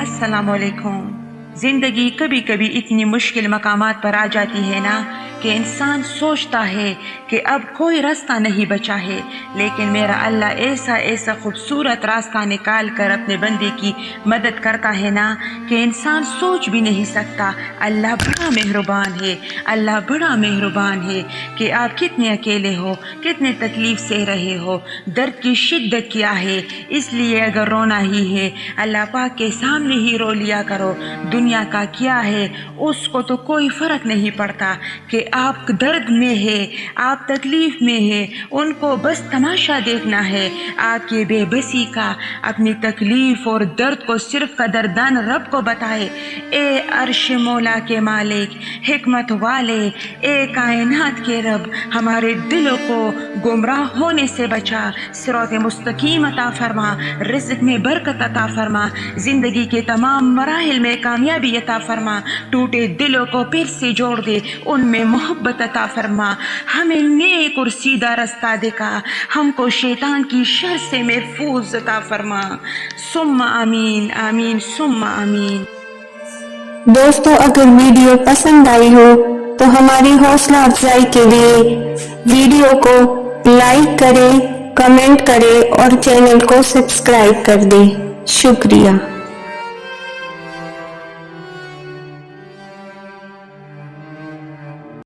अस्सलाम वालेकुम। ज़िंदगी कभी कभी इतनी मुश्किल मकामात पर आ जाती है ना कि इंसान सोचता है कि अब कोई रास्ता नहीं बचा है, लेकिन मेरा अल्लाह ऐसा ऐसा खूबसूरत रास्ता निकाल कर अपने बंदे की मदद करता है ना कि इंसान सोच भी नहीं सकता। अल्लाह बड़ा मेहरबान है, अल्लाह बड़ा मेहरबान है कि आप कितने अकेले हो, कितने तकलीफ़ से रहे हो, दर्द की शिद्दत क्या है। इसलिए अगर रोना ही है अल्लाह पाक के सामने ही रो लिया करो। दुनिया का क्या है उसको तो कोई फ़र्क नहीं पड़ता कि आप दर्द में है, आप तकलीफ़ में है, उनको बस तमाशा देखना है आपकी बेबसी का। अपनी तकलीफ़ और दर्द को सिर्फ कदरदान रब को बताए। ए अर्श मौला के मालिक, हिकमत वाले, ए कायनात के रब, हमारे दिलों को गुमराह होने से बचा, सिरात मुस्तकीम अता फरमा, रिज़्क़ में बरकत अता फरमा, ज़िंदगी के तमाम मराहिल में कामयाबी अता फरमा, टूटे दिलों को फिर से जोड़ दे, उनमें मोहब्बत अता फरमा, हमें नेक और सीधा रास्ता दिखा, हमको शैतान की शर से महफूज अता फरमा। सुम्मा आमीन आमीन सुम्मा आमीन। दोस्तों, अगर वीडियो पसंद आई हो तो हमारी हौसला अफजाई के लिए वीडियो को लाइक करें, कमेंट करें और चैनल को सब्सक्राइब कर दें। शुक्रिया।